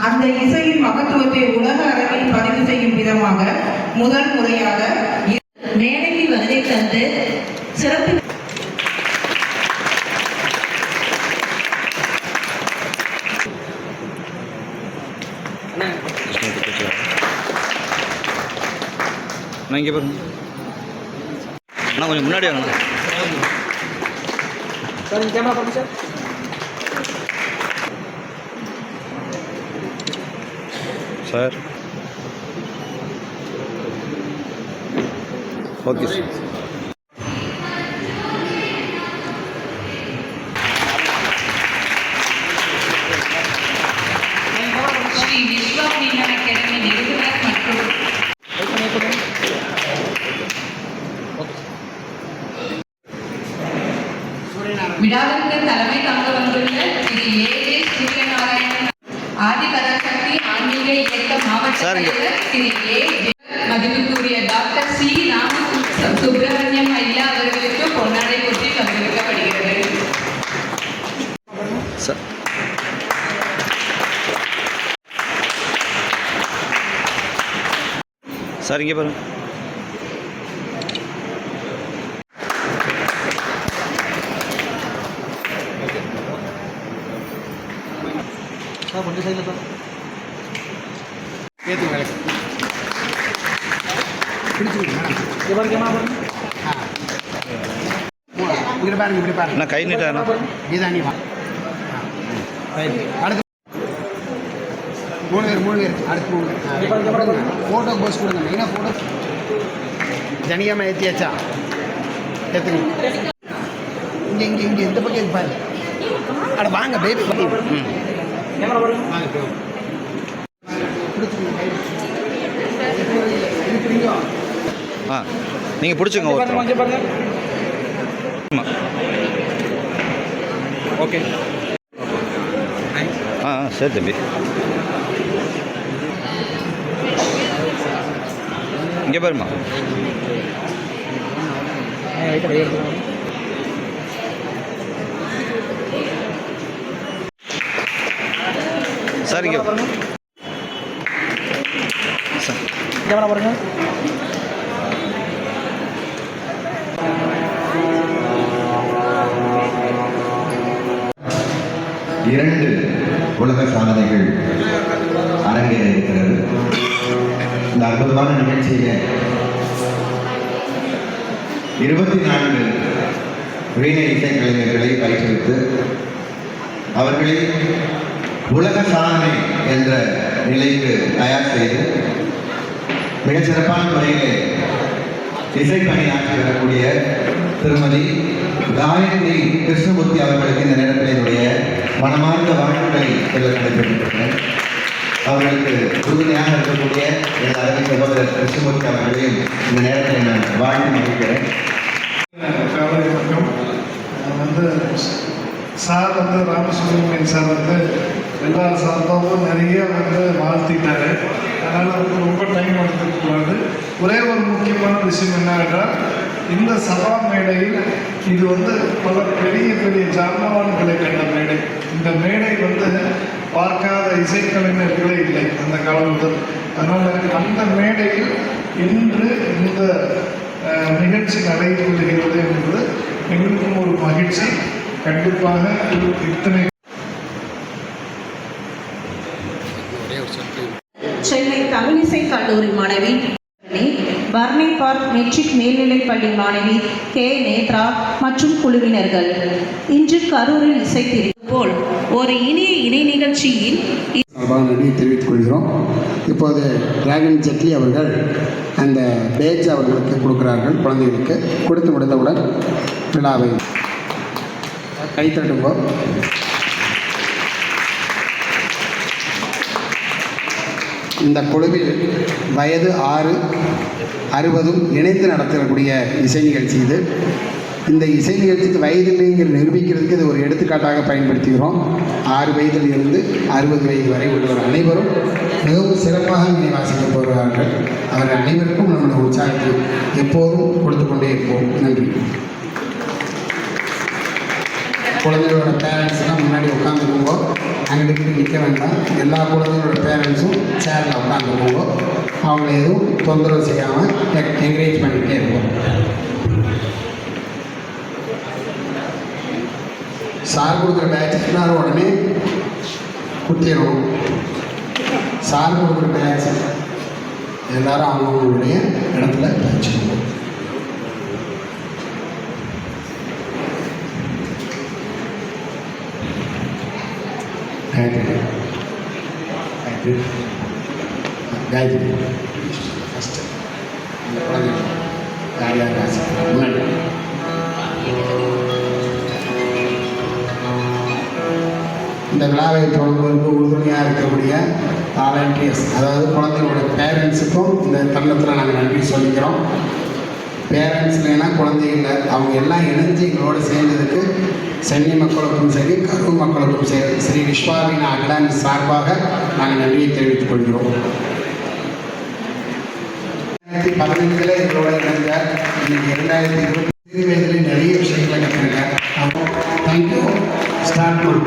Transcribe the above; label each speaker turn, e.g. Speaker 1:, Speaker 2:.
Speaker 1: அந்த இசையின் மகத்துவத்தை உலக அரங்கில் பதிவு செய்யும் விதமாக முதல் முறையாக
Speaker 2: மேடைக்கு வருகை தந்து சிறப்பு
Speaker 3: இங்கே பாருங்க அண்ணா, கொஞ்சம் முன்னாடி வாங்க
Speaker 4: சார். கேமரா பாருங்க
Speaker 3: sir. Okay sir.
Speaker 2: Shri Vishwa Meenan academy நிறுவனர் மற்றும் விழாவிற்கு தலைமை தாங்க வந்துள்ள திரு ஏ சூரியநாராயணன் ஆதிபராசக்தி ஆன்மீக இயக்க மாவட்ட தலைவர் திரு ஏ மதிப்புக்குரிய டாக்டர் சி ராம சுப்பிரமணியம் ஐயா அவர்களுக்கு பொன்னாடை போற்றி கௌரவிக்கப்படுகிறது.
Speaker 3: சார் இங்கே பாருங்க.
Speaker 4: சார் கொஞ்சம் சைடில் சார் ஏற்றுங்க வேலை பிடிச்சிருக்கீங்க கேமரா பாருங்க. இப்படி பாருங்க, இப்படி பாருங்க.
Speaker 3: நான் கை நீட்டா
Speaker 4: நீதான் நீ வா. அடுத்து 3 பேர் அடுத்து 3 பேர் ஃபோட்டோ போஸ்ட் கொடுங்க. மெயினாக ஃபோட்டோ ஜனியமாக ஏற்றியாச்சா? எடுத்துங்க. இங்கே எந்த பக்கம் இருப்பாரு? அட வாங்க பேபி. கேமரா பாருங்க.
Speaker 3: ஆ, நீங்கள் பிடிச்சிங்க.
Speaker 4: பாருங்க. ஓகே.
Speaker 3: ஆ சரி தம்பி. இங்கே பாருமா. சார் இங்கே
Speaker 4: கேமரா பாருங்க.
Speaker 5: இரண்டு உலக சாதனைகள் அரங்கேற இருக்கிறது. இந்த அற்புதமான நிகழ்ச்சியில 24 வீணை இசைக்கலைஞர்களை பயிற்றுவித்து அவர்களை உலக சாதனை என்ற நிலைக்கு தயார் செய்து மிகச் சிறப்பான முறையிலே இசைப்பணியாற்றி வரக்கூடிய திருமதி காயத்ரி கிருஷ்ணமூர்த்தி அவர்களுக்கு இந்த நேரத்தில் என்னுடைய மனமார்ந்த வாழ்த்துக்களை சொல்ல நடைபெற்றிருக்கிறேன். அவர்களுக்கு உறுதுணையாக இருக்கக்கூடிய எனது அருமை சகோதரர் கிருஷ்ணமூர்த்தி அவர்களையும் இந்த நேரத்தில் நான் வாழ்த்து மகிழ்கிறேன்.
Speaker 6: சார் ராமசுப்ரமணியன் சார் எல்லா சார்பாகவும் நிறைய வாழ்த்திட்டாரு. அதனால் ரொம்ப டைம் எடுத்துக்கூடாது. ஒரே ஒரு முக்கியமான விஷயம் என்னவென்றால், இந்த சபா மேடையில் இது பல பெரிய பெரிய ஜாமான்களை கண்ட மேடை. இந்த மேடை பார்க்காத இசைக்கலைஞர்களே இல்லை அந்த காலம் முதல். அதனால் அந்த மேடையில் இன்று இந்த நிகழ்ச்சி நடைபெறுகிறது என்பது எங்களுக்கும் ஒரு மகிழ்ச்சி. கண்டிப்பாக இத்தனை
Speaker 2: சென்னை தமிழிசை கல்லூரி மாணவி பர்னி பார்க் மெட்ரிக் மேல்நிலைப் பள்ளி மாணவி கே நேத்ரா மற்றும் குழுவினர்கள் இன்று கரூரில் இசைத்திரு போல் ஒரு இனிய இணை நிகழ்ச்சியில்
Speaker 7: நன்றி தெரிவித்துக் கொள்கிறோம். இப்போது டிராகன் ஜெட்லி அவர்கள் அந்த பேஜ் அவர்களுக்கு கொடுக்கிறார்கள். குழந்தைகளுக்கு கொடுத்து முடிந்தவுடன் விழாவை கைத்தட்டுங்கோ. இந்த குழுவில் வயது 6, 60 இணைந்து நடத்தக்கூடிய இசை நிகழ்ச்சி இது. இந்த இசை நிகழ்ச்சிக்கு வயதில்லைங்கிற நிரூபிக்கிறதுக்கு இது ஒரு எடுத்துக்காட்டாக பயன்படுத்துகிறோம். 6 வயதில் இருந்து 60 வயது வரை உள்ளவர் அனைவரும் மிகவும் சிறப்பாக இணை வாசிக்க போகிறார்கள். அவர்கள் அனைவருக்கும் நம்முடைய உற்சாகத்தை எப்போதும் கொடுத்து கொண்டே இருப்போம். நன்றி. குழந்தைகளோட பேரண்ட்ஸ்லாம் முன்னாடி உட்காந்துக்கும்போது அங்கிட்டு நிற்க வேண்டாம். எல்லா குழந்தைகளோட பேரண்ட்ஸும் சேரில் உட்காந்து போவோம். அவங்கள எதுவும் தொந்தரவு செய்யாமல் என்கரேஜ் பண்ணிக்கிட்டே இருப்போம். சார் கொடுக்குற பேட்ச் எல்லாரும் உடனே குத்திடணும். சார் கொடுக்குற பேட்ச் எல்லாரும் அவங்களுடைய இடத்துல வச்சுக்கணும். காயத்ரி ஃபஸ்ட்டு இந்த குழந்தைங்க யார் யார் காசு முன்னாடி இந்த விழாவை தொடங்குவதற்கு உறுதுணையாக இருக்கக்கூடிய வாலண்டியர்ஸ், அதாவது குழந்தைகளோட பேரண்ட்ஸுக்கும் இந்த தருணத்தில் நாங்கள் நன்றி சொல்லிக்கிறோம். பேரண்ட்ஸ் இல்லைன்னா குழந்தைகள் அவங்க எல்லாம் இணைஞ்சு எங்களோட சேர்ந்ததுக்கு சென்னை மக்களுக்கும் சரி கரூர் மக்களுக்கும் சரி ஸ்ரீ விஸ்வாவின் அகாடமி சார்பாக நாங்கள் நன்றியை தெரிவித்துக் கொள்கிறோம். 2015 எங்களோட இணைந்த இன்னைக்கு 2020 சிறு வயதில் நிறைய விஷயங்களை கற்றுருங்க. தேங்க்யூ. ஸ்டார்ட் பண்ண